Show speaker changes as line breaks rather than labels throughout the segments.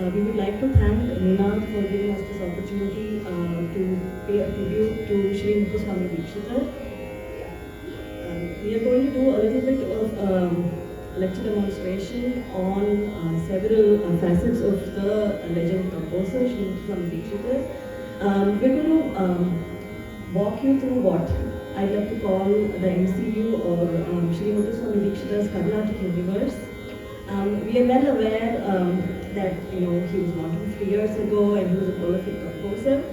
we would like to thank Nina for giving us this opportunity to pay a tribute to Sri Swami Dikshitar. We are going to do a little bit of lecture demonstration on several facets of the legend composer Sri Swami Dikshitar. We're going to walk you through what I like to call the MCU or Sri Swami Dikshitar's Carnatic universe. We are well aware that he was born 3 years ago and he was a prolific composer,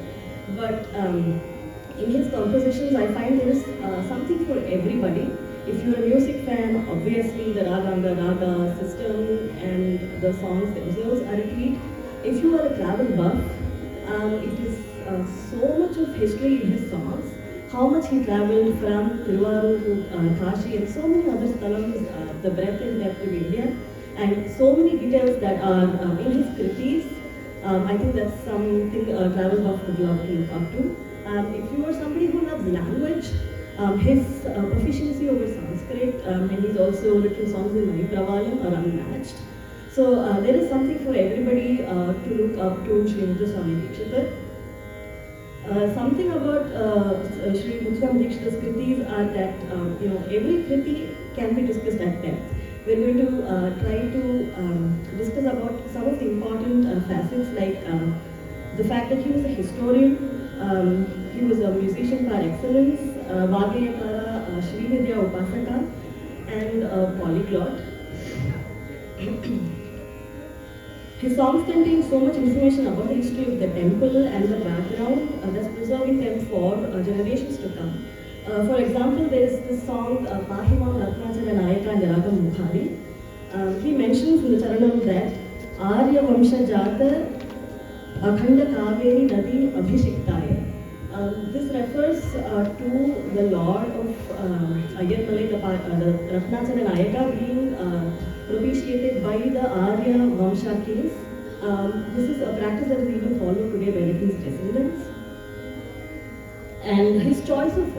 but in his compositions I find there is something for everybody. If you're a music fan, obviously the Raganga Raga system and the songs themselves are a treat. If you are a travel buff, it is so much of history in his songs. How much he travelled from Tiruvarur to Kashi and so many other sthalams, the breadth and depth of India, and so many details that are in his kritis. I think that's something a travel buff would love to look up to. If you are somebody who loves language, his proficiency over Sanskrit, and he's also written songs in Manipravalam are unmatched. So there is something for everybody to look up to Sri Swami Dikshitar. Something about Sri Swami Dikshitar's kritis are that every kriti can be discussed at depth. We're going to try to discuss about some of the important facets like the fact that he was a historian, he was a musician par excellence, Vagayakara, Srividya Upasaka, and a polyglot. His songs contain so much information about the history of the temple and the background that's preserving them for generations to come. For example, there is this song, Pahimam Ratnachala Nayaka and Ragam Mukhari. He mentions in the Charanam that Arya Vamsha Jata Akhanda Kaveri Nadi Abhishiktaya. This refers to the lord of Ayyarmalai, the Ratnachala Nayaka being propitiated by the Arya Vamsha kings. This is a practice that is even followed today by his descendants. And his choice of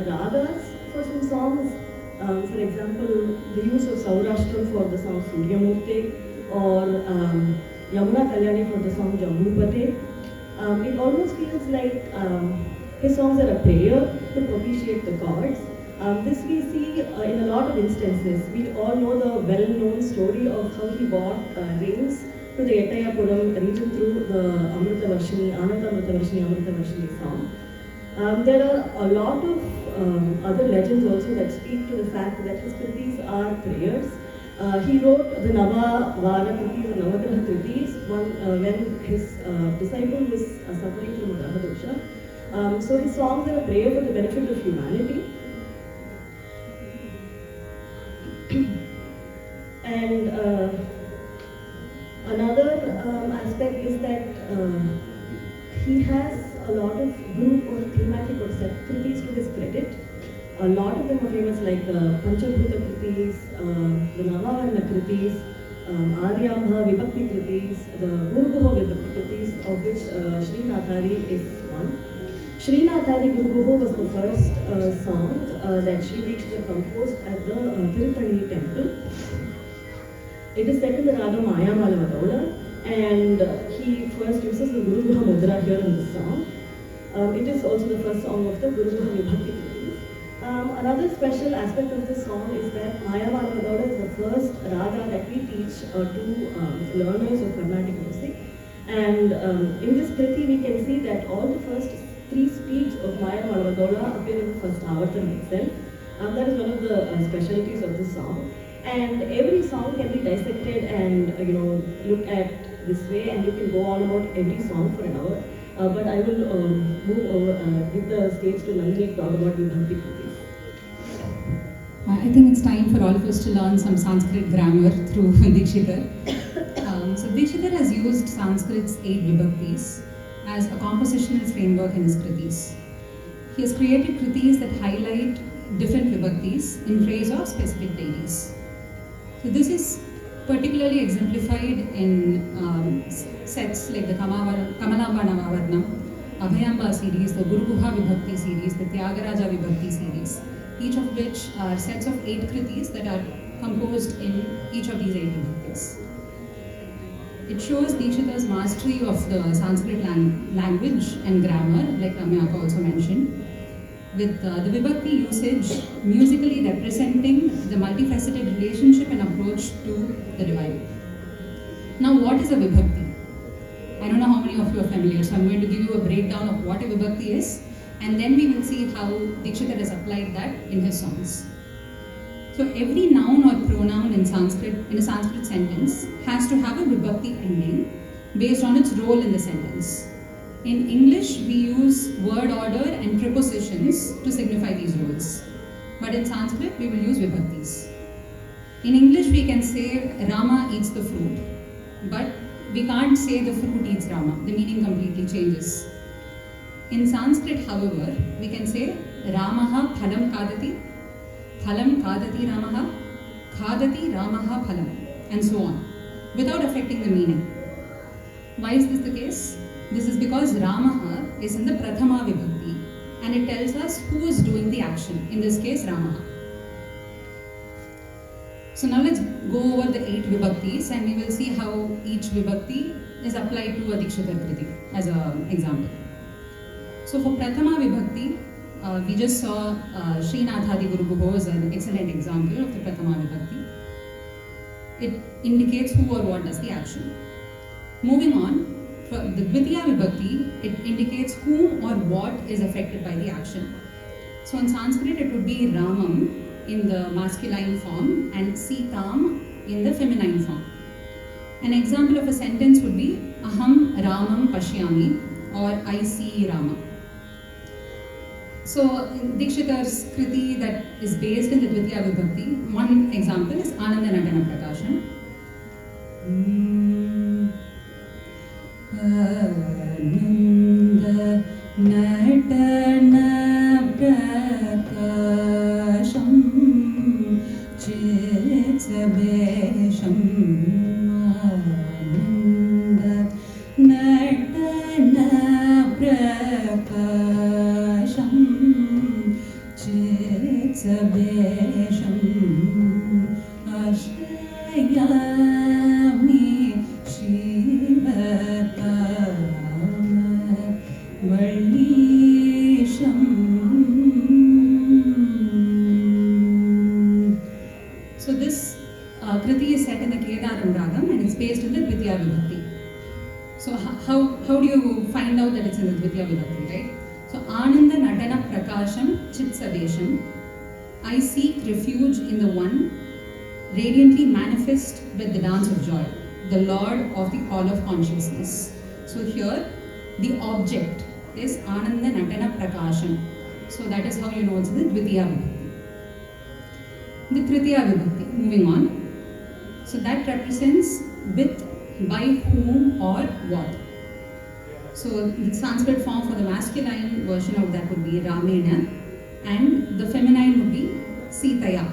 ragas for some songs, for example, the use of Saurashtra for the song Suryamurti or Yamuna Kalyani for the song Jambupate, it almost feels like his songs are a prayer to propitiate the gods. This we see in a lot of instances. We all know the well-known story of how he brought rains to the Etayapuram region through the Amrita Varshini, Ananda Amrita Varshini song. There are a lot of other legends also that speak to the fact that his kritis are prayers. He wrote the Nava Vara kritis, the Navagraha kritis, when his disciple was suffering from a Graha dosha. So his songs are a prayer for the benefit of humanity. And another aspect is that he has a lot of group or thematic or set kritis to his credit. A lot of them are famous like the Panchabhuta kritis, the Navavarna kritis, Aryabha Vibhakti kritis, the Gurguha Vibhakti kritis, of which Srinathari is one. Srinathari Gurguha was the first song that Sri Dikshitar composed at the Tirupani temple. It is set in the Raga Maya Malavadaula, and he first uses the Gurguha Mudra here in the song. It is also the first song of the Gurguha Vibhakti kritis. Another special aspect of this song is that Maya Malavadaula is the first raga that we teach to learners of Carnatic music. And in this kriti we can see that all the first 3 speeds of Maya Malavadaula appear in the first avartanam itself. That is one of the specialties of this song. And every song can be dissected and looked at this way, and you can go on about every song for an hour. But I will move over, give the stage to Nandini to talk about Vibhakti kritis.
I think it's time for all of us to learn some Sanskrit grammar through Dikshitar. So Dikshitar has used Sanskrit's 8 vibhaktis as a compositional framework in his kritis. He has created kritis that highlight different vibhaktis in praise of specific deities. So this is particularly exemplified in sets like the Kamanabha Navavarnam, Abhayamba series, the Gurguha Vibhakti series, the Tyagaraja Vibhakti series, each of which are sets of 8 kritis that are composed in each of these 8 vibhaktis. it shows Dikshitar's mastery of the Sanskrit language and grammar, like Ramya also mentioned, with the Vibhakti usage musically representing the multifaceted relationship and approach to the divine. Now, what is a Vibhakti? I don't know how many of you are familiar, so I'm going to give you a breakdown of what a Vibhakti is, and then we will see how Dikshitar has applied that in his songs. So every noun or pronoun in Sanskrit, in a Sanskrit sentence, has to have a Vibhakti ending based on its role in the sentence. In English, we use word order and prepositions to signify these roles. But in Sanskrit, we will use Vibhaktis. In English, we can say Rama eats the fruit, but we can't say the fruit eats Rama. The meaning completely changes. In Sanskrit, however, we can say Ramaha phalam kadati, phalam kadati Ramaha, kadati Ramaha phalam, and so on, without affecting the meaning. Why is this the case? This is because Ramaha is in the Prathama Vibhakti, and it tells us who is doing the action, in this case Ramaha. So now let's go over the 8 Vibhaktis, and we will see how each Vibhakti is applied to a Dikshitar Kriti as an example. So for Prathama Vibhakti, we just saw Srinathadi Guru Guho is an excellent example of the Prathama Vibhakti. It indicates who or what does the action. Moving on, for the Dvitiya Vibhakti, it indicates whom or what is affected by the action. So in Sanskrit, it would be Ramam in the masculine form and Sitam in the feminine form. An example of a sentence would be Aham Ramam Pashyami, or I see Rama. So in Dikshitar's Kriti that is based in the Dvitiya Vibhakti, one example is Ananda Natana Prakasham. Ananda Natana Prakasham Chitsabesham Ananda Natana Prakasham Chitsabesham Ashrayami So this Kriti is set in the Kedaram Ragam and it's based in the Dvitiya Vibhakti. So how do you find out that it's in the Dvitiya Vibhakti, right? So Ananda Natana Prakasham Chitsabesham, I seek refuge in the one, radiantly manifest with the dance of joy, the Lord of the all of consciousness. So here, the object is Ananda Natana Prakasham. So that is how you know it's the Dvitiya Vibhakti. The Tritiya Vibhakti, moving on. So that represents with, by whom or what. So the Sanskrit form for the masculine version of that would be Ramena, and the feminine would be Sitaya.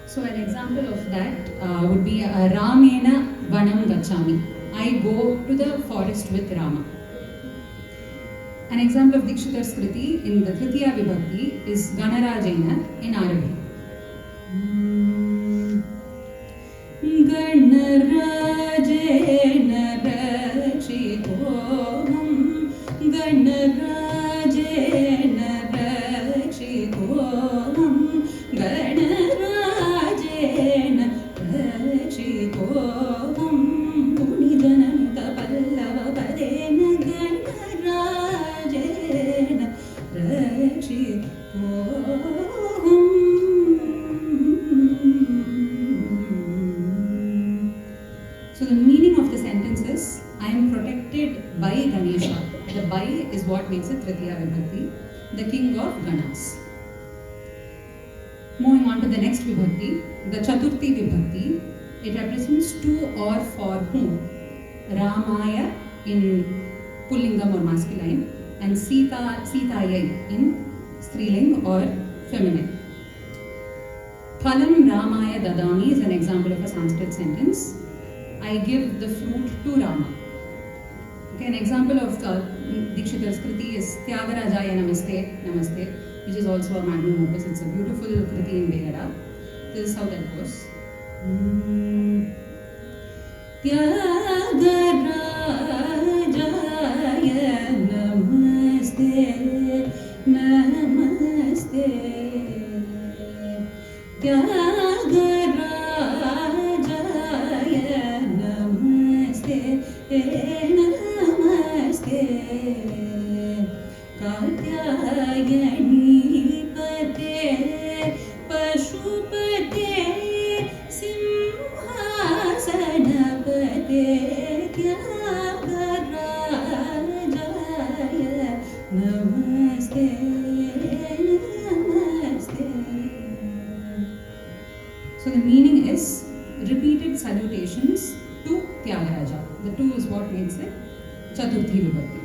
So an example of that would be Ramena Vanam Gachami. I go to the forest with Rama. An example of Dikshitar's Kriti in the Tritiya Vibhakti is Ganarajena in Arabi. Ganarajena Rakshitoham Ganarajena Rakshitoham Ganarajena Rakshitoham Punidananta Pallava Padena Ganarajena Rakshitoham. So the meaning of the sentence is, I am protected by Ganesha. The by is what makes it Tritiya Vibhakti, the king of Ganas. Moving on to the next Vibhakti, the Chaturthi Vibhakti, it represents to or for whom. Ramaya in Pullingam or masculine, and Sitayai in Striling or feminine. Phalam Ramaya Dadami is an example of a Sanskrit sentence. I give the fruit to Rama. Okay, an example of Dikshitar's Kriti is Tyagarajaya Namaste, Namaste, which is also a magnum opus. It's a beautiful Kriti in Begada. This is how that goes. त्यागराजाय नमस्ते नमस्ते त्यागराजाय नमस्ते नमस्ते कात्यायनीपते पशुपते सिंहासनपते त्यागराजाय नमस्ते नमस्ते. So the meaning is repeated salutations to Tyagaraja. The two is what makes it Chaturthi Vibhakti.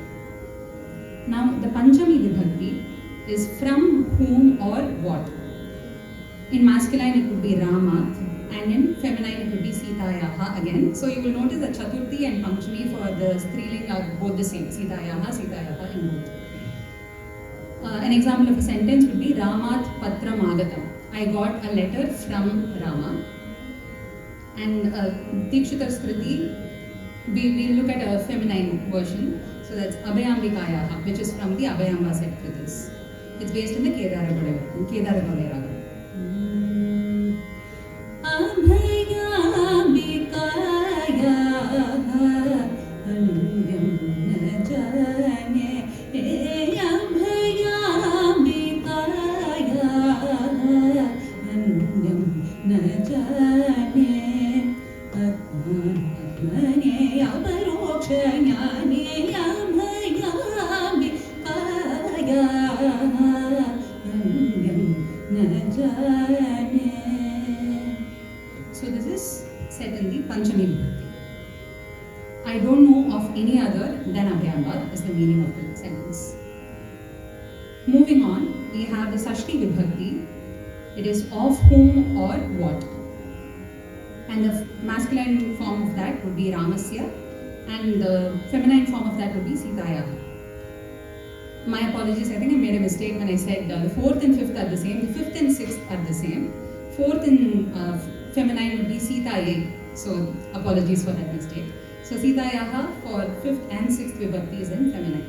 Now the Panchami Vibhakti is from whom or what. In masculine it would be Ramat and in feminine it would be Sitayaha again. So you will notice that Chaturthi and Panchami for the Striling are both the same. Sitayaha in both. An example of a sentence would be Ramat Patram Agatam. I got a letter from Rama. And Dikshitar's Kriti, we look at a feminine version. So that's Abhayambikayaha, which is from the Abhayamba set Kritis. It's based in the Kedara Gode Raga. So this is set in the Panchami Vibhakti. I don't know of any other than Abhayamba is the meaning of the sentence. Moving on, we have the Sashti Vibhakti. It is of whom or what. And the masculine form of that would be Ramasya and the feminine form of that would be Sitaya. My apologies, I think I made a mistake when I said the fourth and fifth are the same, the fifth and sixth are the same. Fourth in feminine would be Sitaye, so apologies for that mistake. So Sitayaha for fifth and sixth Vibhakti is in feminine.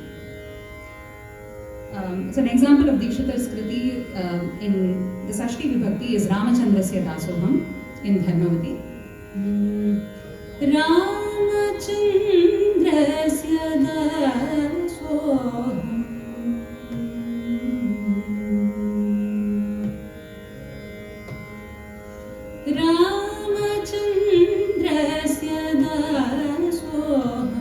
So an example of Dikshitar's Kriti in the Sashti Vibhakti is Ramachandrasya Dasoham in Dharmavati. Ramachandrasya Dasoham Ramachandrasya Dasoham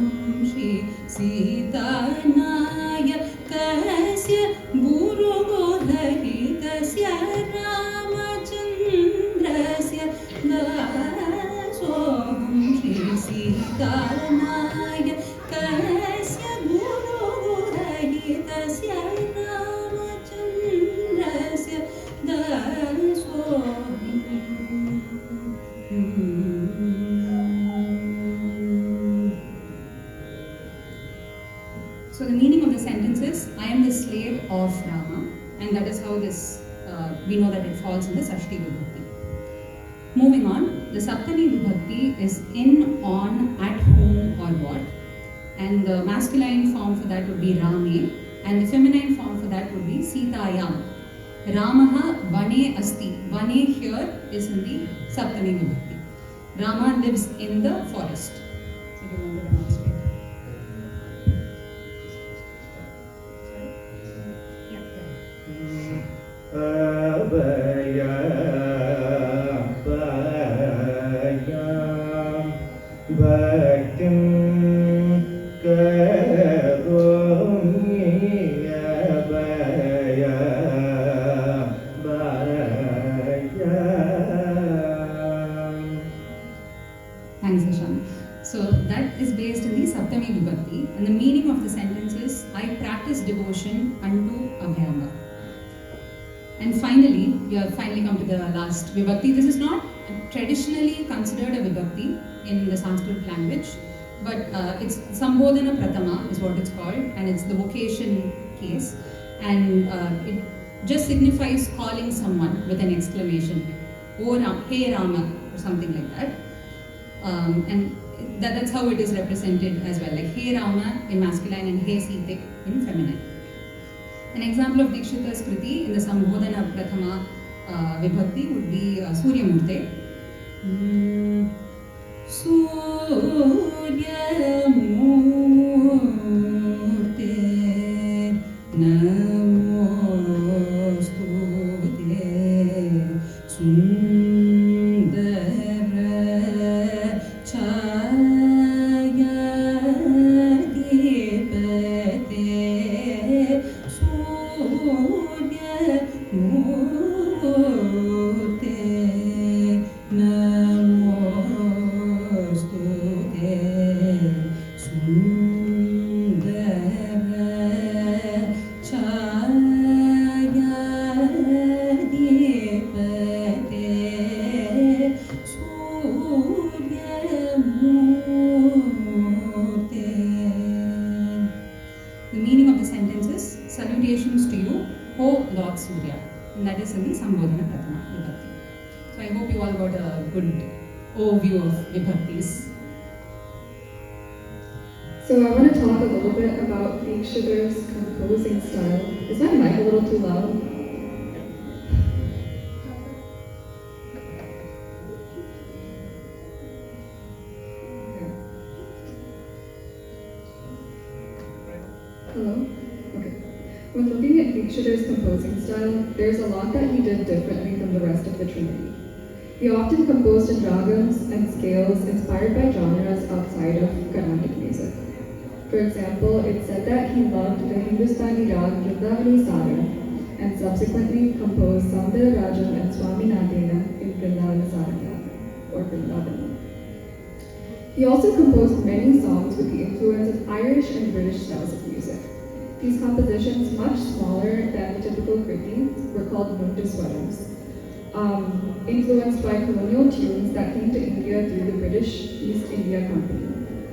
Shri Sitanaya Kasya Guru Bodharitasya Ramachandrasya Dasoham Shri Sitanaya Kasya Guru Bodharitasya Ramachandrasya Dasoham. So the meaning of the sentence is, I am the slave of Rama, and that is how this, we know that it falls in the Sashti Vibhakti. Moving on, the Saptami Vibhakti is in, on, at whom or what, and the masculine form for that would be Rame, and the feminine form for that would be Sitayam. Ramaha Vane Asti. Vane here is in the Saptami Vibhakti. Rama lives in the forest. So do you want to demonstrate? Thanks, Shashank. So that is based in the Saptami Vibhakti, and the meaning of the sentence is, I practice devotion unto Abhayamba. And finally, we have finally come to the last Vibhakti. This is not traditionally considered a Vibhakti in the Sanskrit language, but it's Sambodhana Pratama is what it's called, and it's the vocation case, and it just signifies calling someone with an exclamation, Oh Ram, Hey Rama, or something like that. And that's how it is represented as well, like Hey Rama in masculine and Hey Sita in feminine. An example of Dikshitar's Kriti in the Sambodhana Prathama Vibhakti would be Surya Murte. Surya Murte Namostute Sundara Chaya Dipate Surya Murte Namostute Sundara Chaya Dipate Surya Murte. The meaning of the sentence is salutations to you, O Lord Surya, and that is in the Sambodhana Prathama Vibhakti. So I hope you all got a good overview of Vibhaktis.
So I want to talk a little bit about Dikshitar's composing style. Is my mic a little too loud? Okay. Hello? Okay. When looking at Dikshitar's composing style, there's a lot that he did differently from the rest of the Trinity. He often composed in ragams and scales inspired by genres outside of Carnatic music. For example, it's said that he loved the Hindustani rag Vrindavani Sara and subsequently composed Saundara Rajam and Swaminathan in Vrindavana Saranga, or Vrindavana. He also composed many songs with the influence of Irish and British styles of music. These compositions, much smaller than the typical kriti, were called Notiswarams, influenced by colonial tunes that came to India through the British East India Company.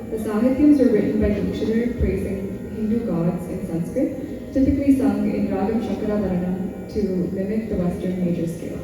The Sahityams were written by Dikshitar praising Hindu gods in Sanskrit, typically sung in Ragam Shakaravarana to mimic the Western major scale.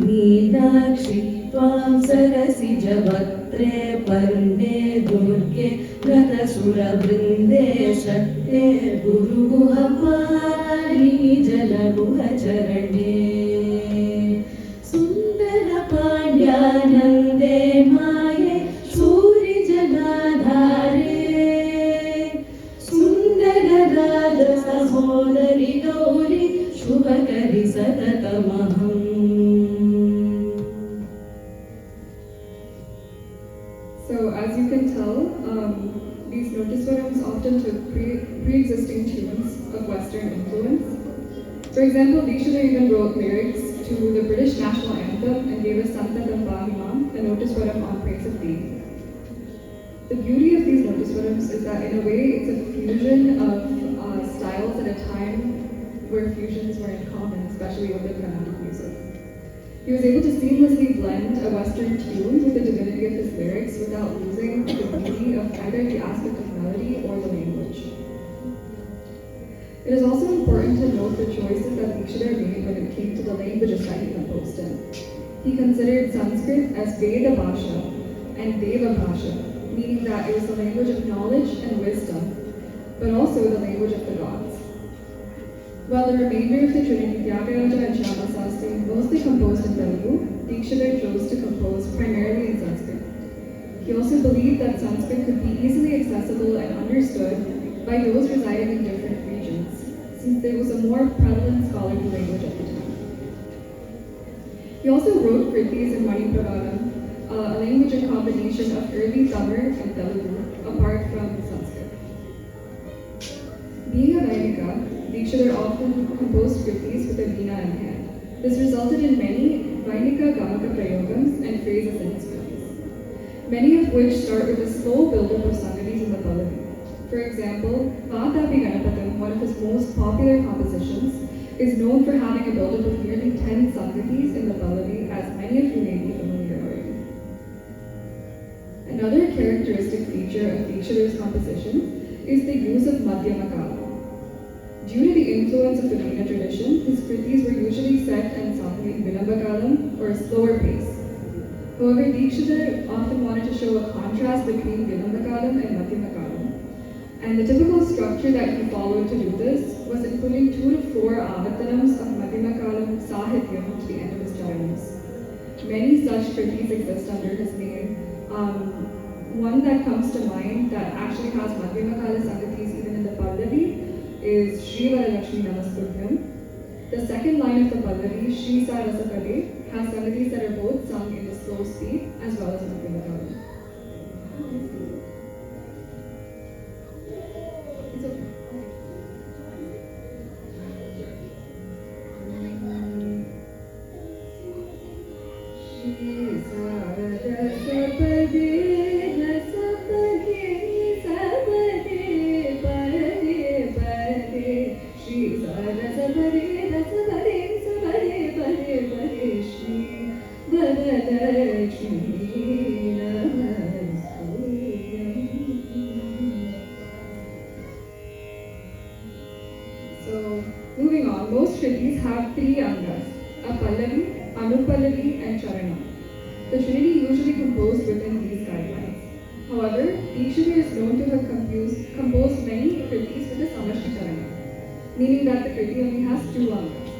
Meenakshi त्वां सरसिजवक्त्रे पर्णे दुर्गे रथसुरवृन्दे शक्ते गुरुगुहपाणि जलगुहचरणे सुन्दरपाण्ड्यानन्दे माये सूरिजनाधारे सुन्दरराजसहोदरि Gauri शुभकरि सततमहम्.
So as you can tell, these Notiswarams often took pre-existing tunes of Western influence. For example, Dikshitar even wrote lyrics to the British national anthem and gave us Santa Dampahima, a Notiswaram on praise of thee. The beauty of these Notiswarams is that in a way it's a fusion of styles at a time where fusions were in common, especially with the Carnatic music. He was able to seamlessly blend a Western tune with the divinity of his lyrics without losing the beauty of either the aspect of melody or the language. It is also important to note the choices that Dikshitar made when it came to the languages that he composed in. He considered Sanskrit as Veda Bhasha and Deva Bhasha, meaning that it was the language of knowledge and wisdom, but also the language of the gods. While the remainder of the Trinity, Tyagaraja and Shyama Sastri, mostly composed in Telugu, Dikshitar chose to compose primarily in Sanskrit. He also believed that Sanskrit could be easily accessible and understood by those residing in different regions, since there was a more prevalent scholarly language at the time. He also wrote kritis in Manipravadam, a language in combination of early Tamil and Telugu, apart from Sanskrit. Being a Vainika, Dikshitar often composed kritis with a veena in hand. This resulted in many Vainika Gamaka Prayogams and phrases in his kritis, many of which start with a slow build-up of sangadis in the pallavi. For example, Vaatapi Ganapatam, one of his most popular compositions, is known for having a buildup of nearly 10 Sangatis in the Pallavi, as many of you may be familiar already. Another characteristic feature of Dikshitar's composition is the use of Madhyama Kala. Due to the influence of the Veena tradition, his kritis were usually set and sung in Vilamba Kalam, or a slower pace. However, Dikshitar often wanted to show a contrast between Vilamba Kalam and Madhyama Kalam. And the typical structure that he followed to do this was including 2 to 4 avartanams of Madhyama Kalam Sahityam to the end of his charanams. Many such kritis exist under his name. One that comes to mind that actually has Madhyama Kala Sangatis even in the Pallavi is Shri Varalakshmi Namastutyam. The second line of the Pallavi, Shri Sarasapade, has Sangatis that are both sung in the slow speed as well as Madhyama Kala. It's okay. Shri Sarasapade. So, moving on, most kritis have 3 angas, a Pallavi, Anupallavi and Charana. The trinity usually composed within these guidelines. However, Dikshitar is known to have composed many kritis with a Samashti Charana, meaning that the kriti only has 2 angas.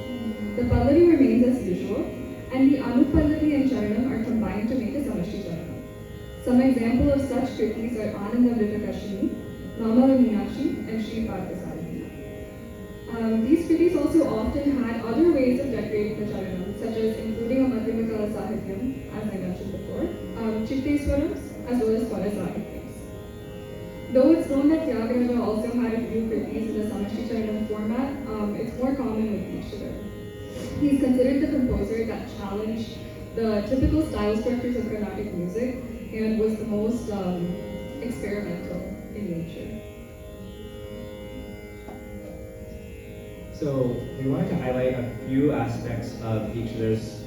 The Pallavi remains as usual, and the Anupallavi and Charanam are combined to make a Samashti Charana. Some example of such kritis are Anandamrita Kashini, Mamala Meenakshi, and Shri Parthasarthi. These kritis also often had other ways of decorating the charanam, such as including a Madhyama Kala Sahityam, as I mentioned before, Chitteswarams, as well as Swara Sahityams. Though it's known that Tyagaraja also had a few kritis in the Samashti Charanam format, it's more common with Dikshitar. He's considered the composer that challenged the typical style structures of Carnatic music and was the most experimental in nature.
So we wanted to highlight a few aspects of Dikshitar's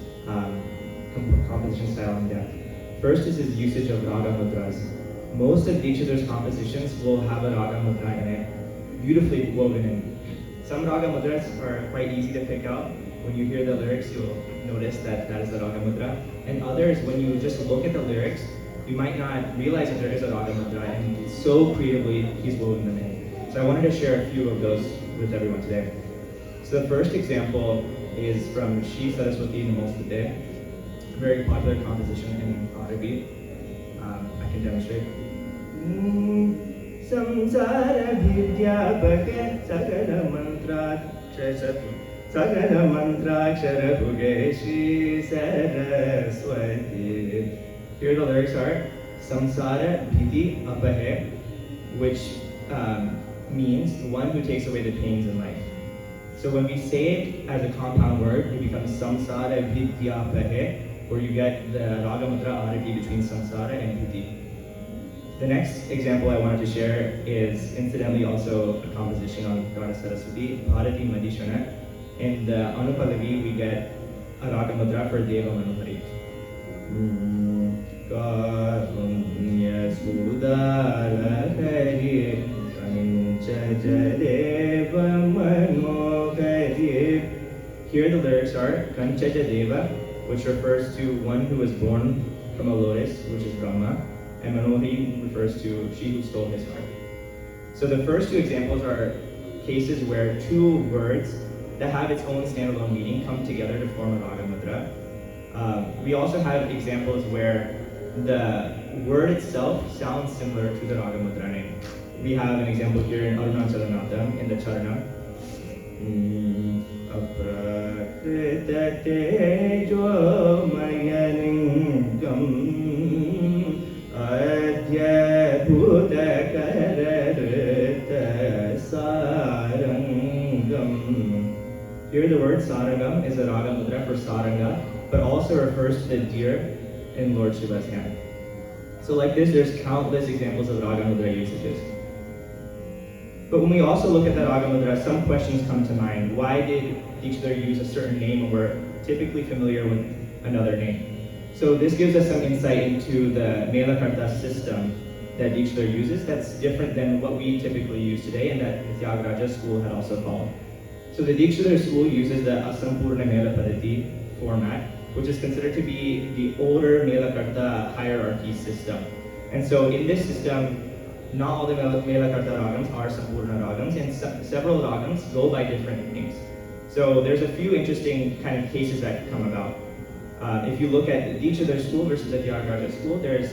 composition style in depth. First is his usage of raga mudras. Most of Dikshitar's compositions will have a raga mudra in it, beautifully woven in. Some raga mudras are quite easy to pick out. When you hear the lyrics, you'll notice that that is a raga mudra. And others, when you just look at the lyrics, you might not realize that there is a raga mudra, and so creatively he's woven them in. So I wanted to share a few of those with everyone today. So the first example is from Shri Saraswati Namostate, a very popular composition in Arabic. I can demonstrate. Samsara Vidyapake Sagala Mantrakshara Bhugeshi Saraswati. Here the lyrics are Samsara Bhiti Apahe, which means the one who takes away the pains in life. So when we say it as a compound word, it becomes samsara vidya pahe, where you get the raga mudra arati between samsara and vidhi. The next example I wanted to share is incidentally also a composition on Goddess Saraswati, Bharati Madishana. In the Anupallavi, we get a raga mudra for Deva Manohari. Karunya Sudara Hari Kanchajadeva Manohari. Here the lyrics are Kanchajadeva, which refers to one who was born from a lotus, which is Brahma, and Manohari refers to she who stole his heart. So the first two examples are cases where two words that have its own standalone meaning come together to form a raga mudra. We also have examples where the word itself sounds similar to the raga mudra name. We have an example here in Arunachalanatha in the Charana. Aprakrita tejo mayaningam adhyabhuta kararita sarangam. Here the word sarangam is a raga mudra for saranga, but also refers to the deer in Lord Shiva's hand. So like this, there's countless examples of raga mudra usages. But when we also look at the Raga Mudra, some questions come to mind. Why did Dikshitar use a certain name when we're typically familiar with another name? So this gives us some insight into the Melakarta system that Dikshitar uses that's different than what we typically use today and that the Tyagaraja school had also followed. So the Dikshitar school uses the Asampurna Mela Padati format, which is considered to be the older Melakarta hierarchy system. And so in this system, not all the Melakarta ragams are Sampurna ragams, and several ragams go by different names. So there's a few interesting kind of cases that come about. If you look at each of their school versus the Tyagaraja school, there's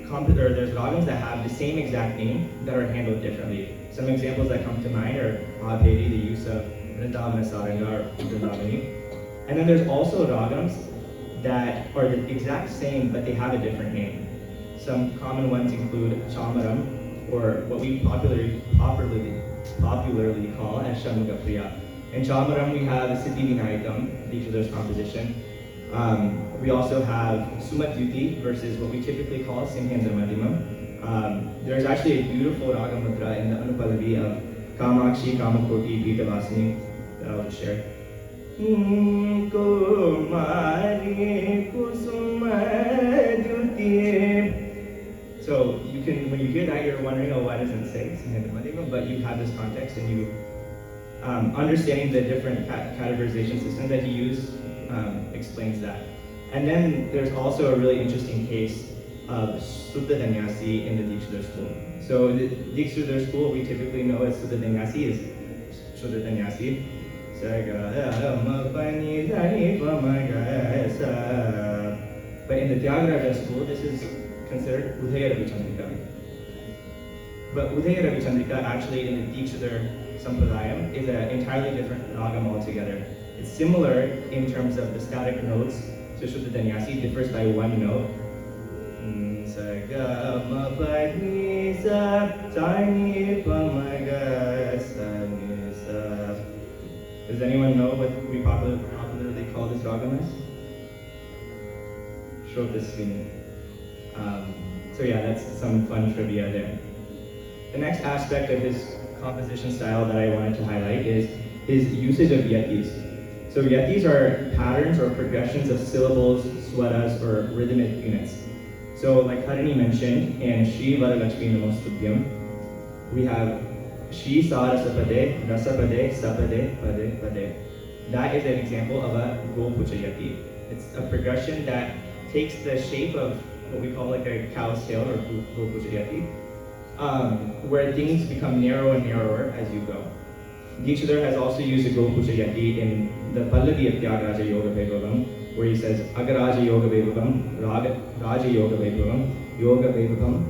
ragams that have the same exact name that are handled differently. Some examples that come to mind are Mahapedi, the use of Vrindavana Saranga or Vrindavani. And then there's also ragams that are the exact same, but they have a different name. Some common ones include Chamaram, or what we popularly call as Shanmugapriya. In Chamaram, we have Siddhi Vinayakam, Dikshitar's composition. We also have Sumatyuti versus what we typically call Simhendra Madhimam. There's actually a beautiful Raga Mudra in the Anupallavi of Kamakshi Kamakoti Pitavasini that I'll just share. So you can, when you hear that, you're wondering, oh, why doesn't it say Simhendra Madhimam? But you have this context and you understanding the different categorization systems that he used explains that. And then there's also a really interesting case of Suddha Danyasi in the Dikshitar school. So in the Dikshitar school, we typically know as Suddha Danyasi is Suddha Danyasi. But in the Tyagaraja school, this is considered Udaya Ravi Chandrika. But Udaya Ravi Chandrika actually in the Dikshitar Sampradayam is an entirely different ragam altogether. It's similar in terms of the static notes. So Shuddha Danyasi differs by one note. Does anyone know what we popularly call this ragam as? Shrotasvini. So yeah, that's some fun trivia there. The next aspect of his composition style that I wanted to highlight is his usage of yatis. So yatis are patterns or progressions of syllables, swaras, or rhythmic units. So like Harini mentioned in Shri Varalakshmi Namostutyam, we have Shri Sarasapade, Rasapade, Sapade, Pade, Pade. That is an example of a Gopucha yati. It's a progression that takes the shape of what we call like a cow's tail or Gopucha yati, where things become narrower and narrower as you go. Dikshitar has also used a Gopucha yati in the Pallavi of Tyagaraja Yoga Vaibhavam, where he says Agaraja Yoga Vaibhavam, Raja Yoga Vaibhavam, Yoga Vaibhavam,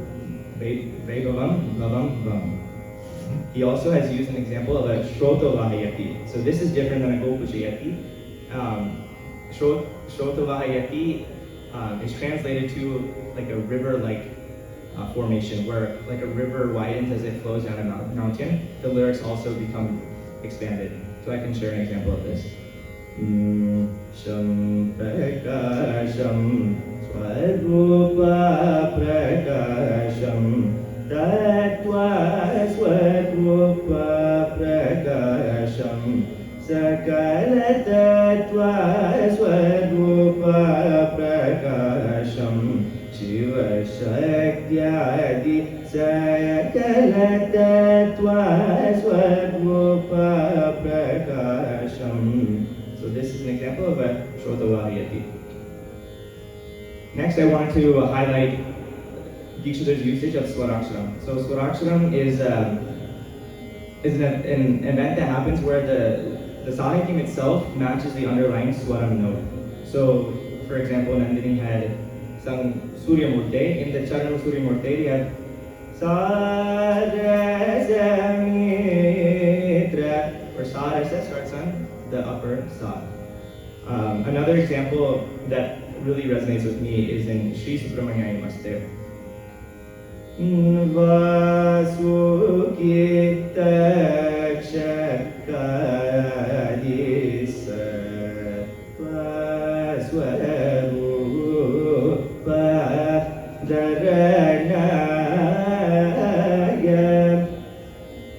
Vaibhavam, Bhavam, Bhavam. He also has used an example of a Shrotovaha yati. So this is different than a Gopucha yati. Shrotovaha yati is translated to like a river-like formation, where like a river widens as it flows down a mountain. The lyrics also become expanded. So I can share an example of this. Sham prakasham swarupa prakasham tatva swarupa prakasham sakala tatva swarupa prakasham shiva shaktyadi sakala tatva swarupa prakasham. So this is an example of a Shrotovaha yati. Next, I wanted to highlight Dikshitar's usage of Swaraksharam. So Swaraksharam is an event that happens where the Sahityam itself matches the underlying Swaram note. So, for example, Nandini had sung Surya Murte. In the Charan of Surya Murte, they have Sarasa Mitra, or Sarasa starts on the upper Sa. Another example that really resonates with me is in Sri Subramanyaya Namaste.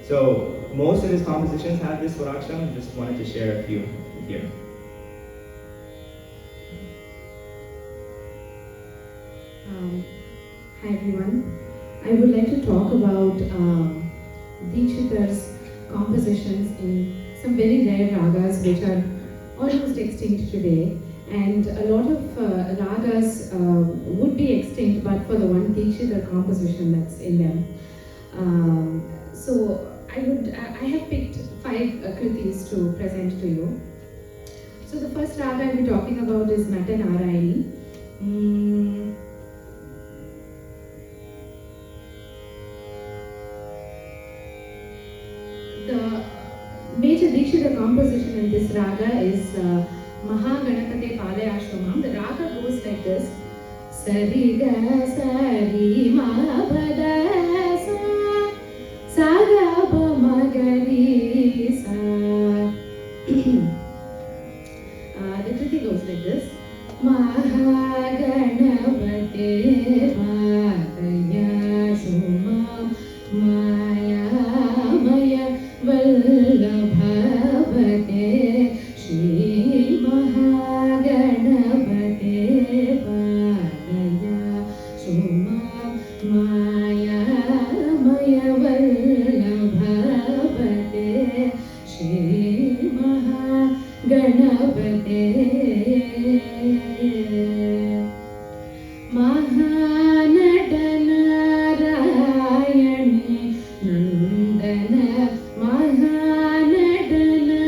So compositions have this Swaraksham. Just wanted to share a few here.
Hi everyone. I would like to talk about Dikshitar's compositions in some very rare ragas which are almost extinct today, and a lot of ragas would be extinct but for the one Dikshitar composition that's in them. So I have picked 5 kritis to present to you. So the first raga I'll be talking about is Harini. The major Dikshitar composition in this raga is Mahaganapate Palayashvamam. The raga goes like this. Sari ga sari ma pada sa sa ga ba ma ga ri sa. The kriti goes like this. Mahaganapate Palayashvamam Maya Maya Vallabhavate Shri Mahaganapate Palaya Suma Maya Maya Vallabhavate Shri Mahaganapate Mahanadana Nandana Mahanadana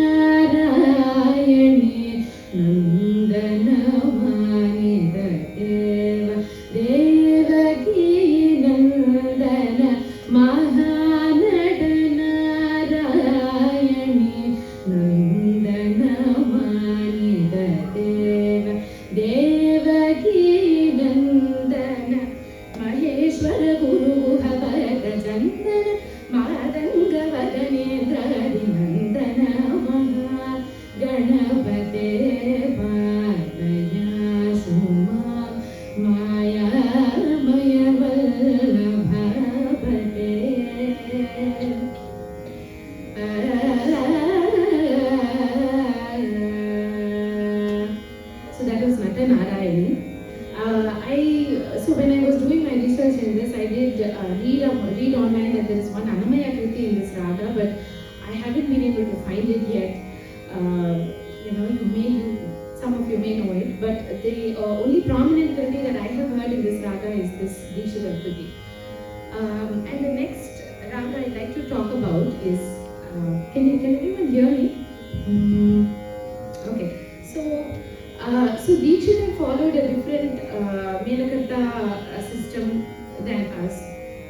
Nandana Manida Deva Devaki Nandana Mahanadana Nandana Manida Deva Devaki Nandana Maheshwara Guru Bhavata Chandana Madanga Vadanendra Nandana Maha Ganapate Palaya Suma Maya Maya Vallabhavate. So that was Harini. So when I was doing my research in this, I did read online that there is one Annamaya Kriti in this raga, but I haven't been able to find it yet. Some of you may know it, but the only prominent Kriti that I have heard in this raga is this Dikshitar Kriti. And the next raga I'd like to talk about is, can everyone hear me? Okay, so Dikshitar followed a different Melakatta system than us,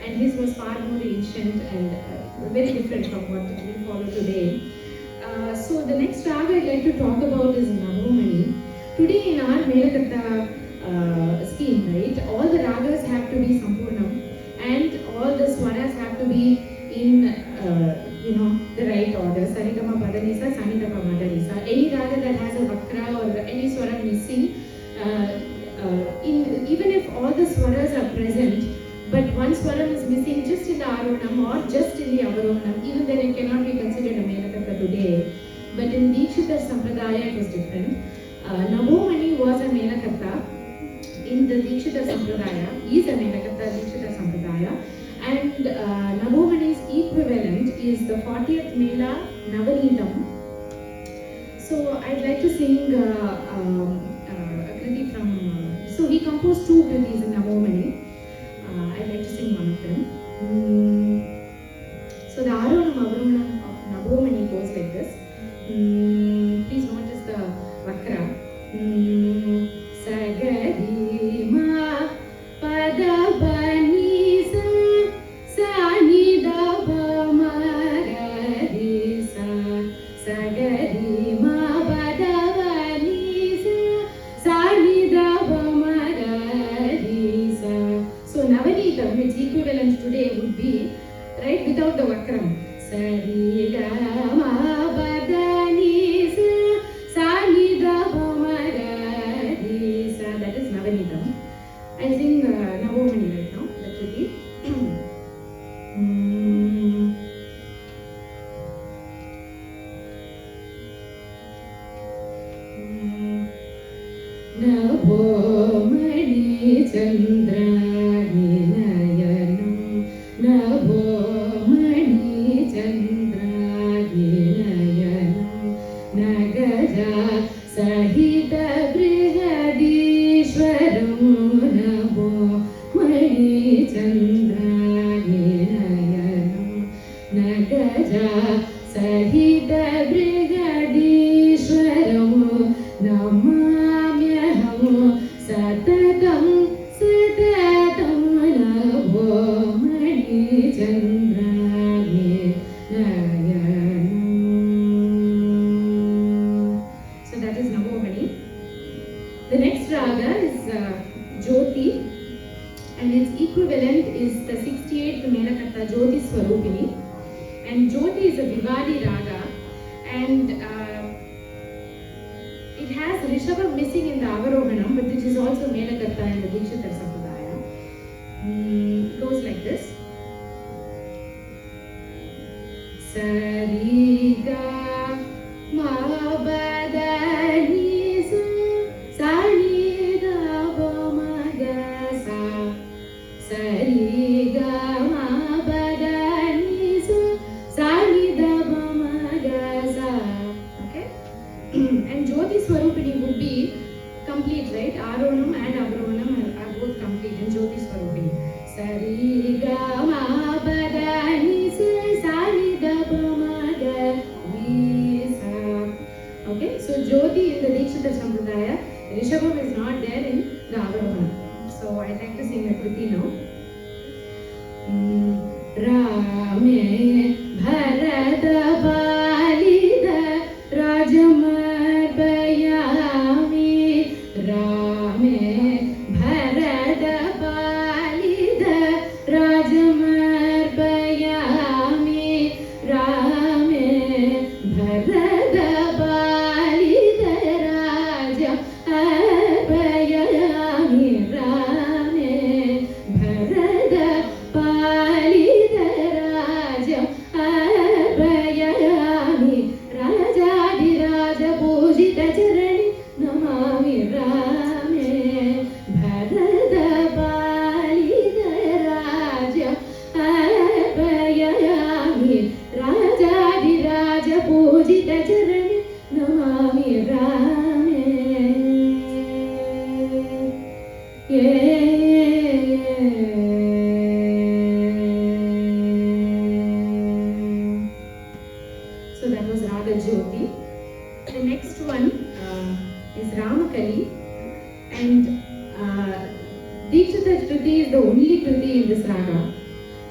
and his was far more ancient and very different from what we follow today. So the next raga I'd like to talk about is Navomani. Today in our Melakatta scheme, right, all the ragas have to be Sampurnam and all the swaras have to be in the right order. Sarigama Padanisa, Sanidapa Madanisa. Any raga that has a vakra or any swara missing, even if all the swaras are present, but one swaram is missing just in the Arohanam or just in the Avarohanam, even then it cannot be considered a Melakatta today. But in Dikshitar Sampradaya it was different. Navomani was a Melakatta in the Dikshitar Sampradaya, is a Melakatta Dikshitar Sampradaya, and Navomani's equivalent is the 40th Mela Navanitam. So I'd like to sing a kriti from, so he composed 2 kritis in Navomani. I'd like to sing one of them. So the Arohanam Avarohanam of Navomani goes like this. Please notice the vakra. Sagari ma padabani sa sani daba magari sa sagari ma padabani sa sani daba magari sa. So Navanitam, its equivalent today would be, right, without the vakram. Sari ga ma padani sa sani daba magari sa. That is Navanitam. I'll sing Navomani right now. That will be and its equivalent is the 68th Melakatta Jyoti Swarupini. And Jyoti is a Vivadi raga, and it has Rishabha missing in the Avarohanam, but which is also Melakatta in the Dikshitar Sampradaya. It goes like this. Sariga ma badani sa ni da ba ma ga sa. Sariga ma badani sa ni da ba ma ga sa. Okay? And Jyoti Swarupini would be complete, right? Arohanam and Avarohanam are both complete in Jyoti Swarupini. Sariga ma badani sa ni da ba ma ga sa. Okay, so Jyoti in the Dikshitar Sampradaya, Rishabham is not there in the Avarohanam. So I'd like to sing a Kriti now. Rame Bharata Balida Rajamarbayami Rame Bharata Balida Rajamarbayami Rame Bharata Balida Rajamarbayami Rame Bharata Balida Rajamarbayami Rajadi Raja Pujita Charani Namami Rame Bharata Balida Rajamarbayami Rajadi Raja Pujita Charani Namami Rame. So that was Raga Jyoti. The next one is Ramakali, and Dikshitar Kriti is the only Kriti in this raga,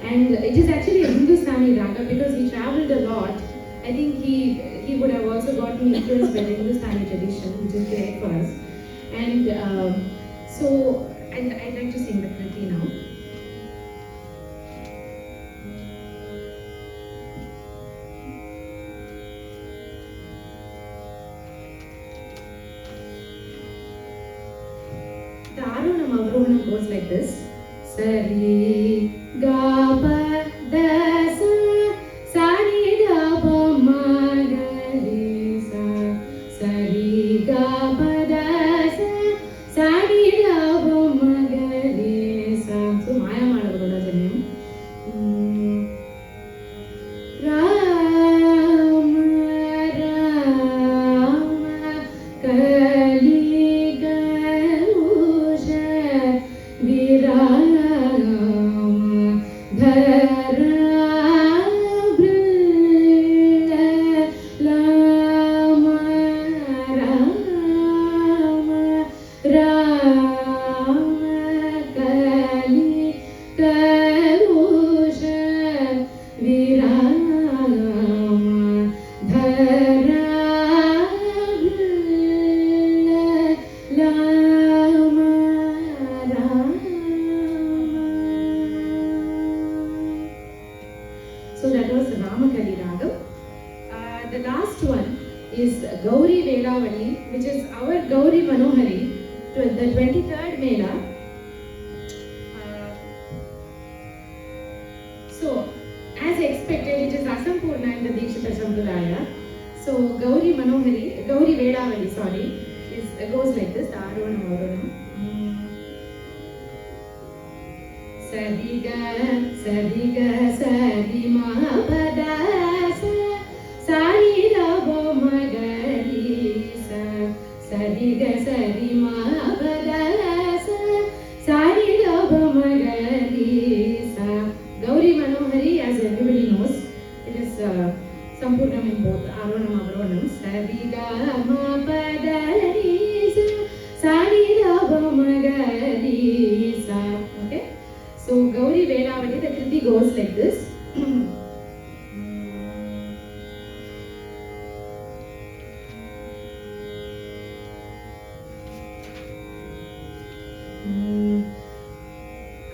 and it is actually a Hindustani raga because he travelled a lot. I think he would have also gotten influenced by the Hindustani tradition, which is great for us. And so I'd like to sing the Kriti now. The Arohanam Avarohanam goes like this. Sari ga pa da sa sa ni da pa ma ga re sa. Sari ga pa da sa sa ni da pa ma ga re sa. So Maya Madavagoda Janyam. Rama Rama Kali Ganesha Virama Dhara Brilla Lama Rama Rama Kali Ganesha Virama Dhara Brilla Lama Rama. So that was Ramakali Ragam. The last one is Gauri Velavali, which is our Gauri Manohari, the 23rd Mela. So, as expected, it is Asampurna in the Dikshitar Sampradaya. So, Gauri Manohari, Gauri Velavali, sorry, goes like this, the Arohanam Avarohanam. Sadiga, Sadiga, Sadi Mahabada, Sari Rabo Magari, Sadiga, Sadi Mahabada, Sari Rabo Magari. Gauri Manohari, as everybody knows, it is Sampurnam in both Arohanam Avarohanam. Sadiga Mahabada, Sari Rabo Magari. Okay? So Gauri Velavali, the Kriti goes like this.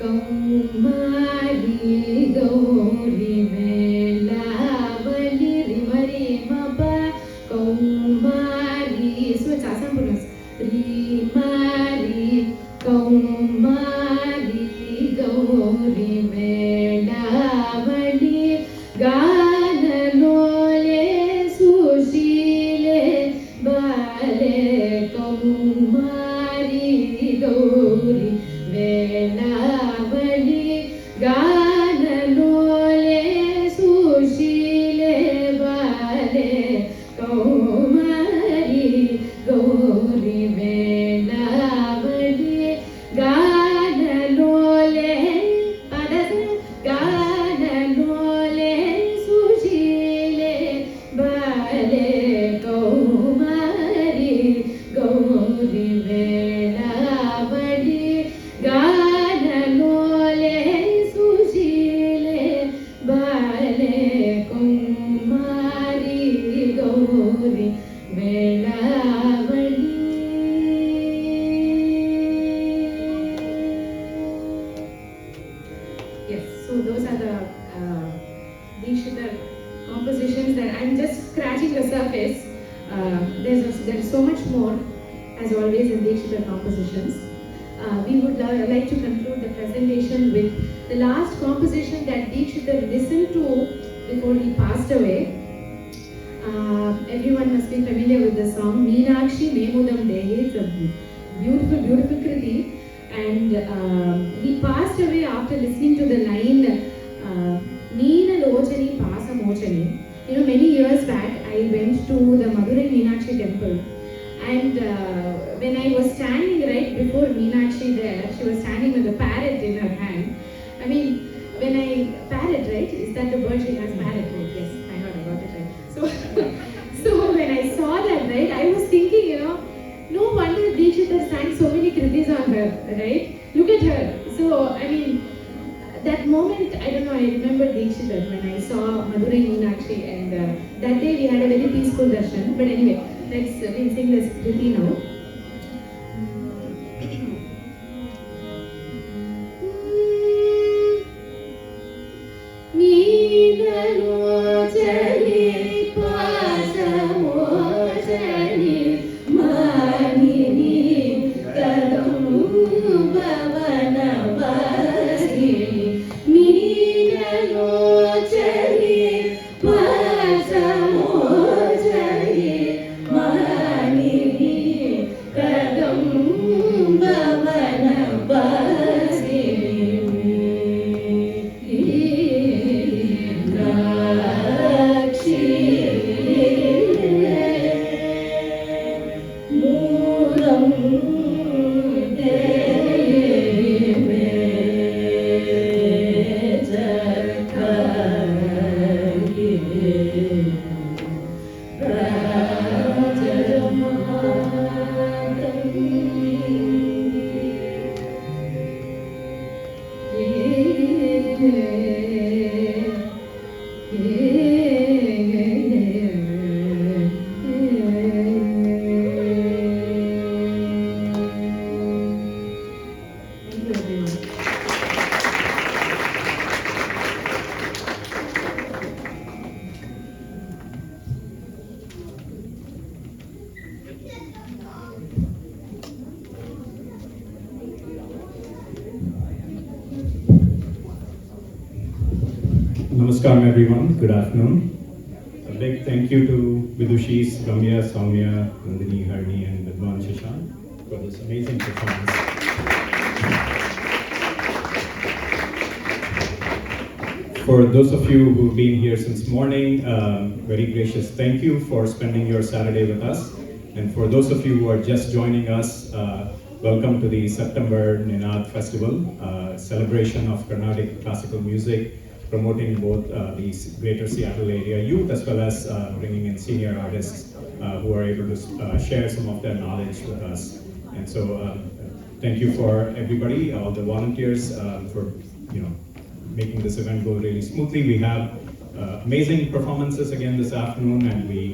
Kaumari Gauri Velavali Rimari Mapa Kaumari. So it's asampurnas. Rimari Kaumari Gauri Velavali Gananole Sushile Bale Kaumari Gauri Velavali Gananole Sushile Bale Kaumari Gauri Velavali Gananole Gananole Sushile Bale Kaumari Gauri Velavali Gananole Sushile Bale Kaumari Gauri Velavali. Yes, so those are the Dikshitar compositions that I'm just scratching the surface. There's so much more, as always, in Dikshitar compositions. We would like to conclude the presentation with the last composition that Dikshitar listened to before he passed away. Everyone must be familiar with the song Meenakshi Memudam Dehe. It's a beautiful, beautiful kriti. And he passed away after listening to the line Neena Lochani Pasa Mochani. You know, many years back, I went to the Madurai Meenakshi temple. And when I was standing right before Meenakshi there, she was standing with a parrot in her hand. I mean, parrot, right? Is that the bird she has? Parrot, right? Yes, I got it right. So when I saw that, right, I was thinking, you know, no wonder Dikshitar sang so many kritis on her, right? Look at her. So, I mean, that moment, I don't know, I remember Dikshitar when I saw Madurai Meenakshi, and that day we had a very peaceful darshan. But anyway, we'll sing this kriti now.
Namaskaram everyone, good afternoon. A big thank you to Vidushis, Ramya, Sowmya, Nandini, Harini and Shashank for this amazing performance. For those of you who've been here since morning, very gracious thank you for spending your Saturday with us. And for those of you who are just joining us, welcome to the September Ninad Festival, celebration of Carnatic classical music, promoting both the greater Seattle area youth as well as bringing in senior artists who are able to share some of their knowledge with us. And so thank you for everybody, all the volunteers for making this event go really smoothly. We have amazing performances again this afternoon, and we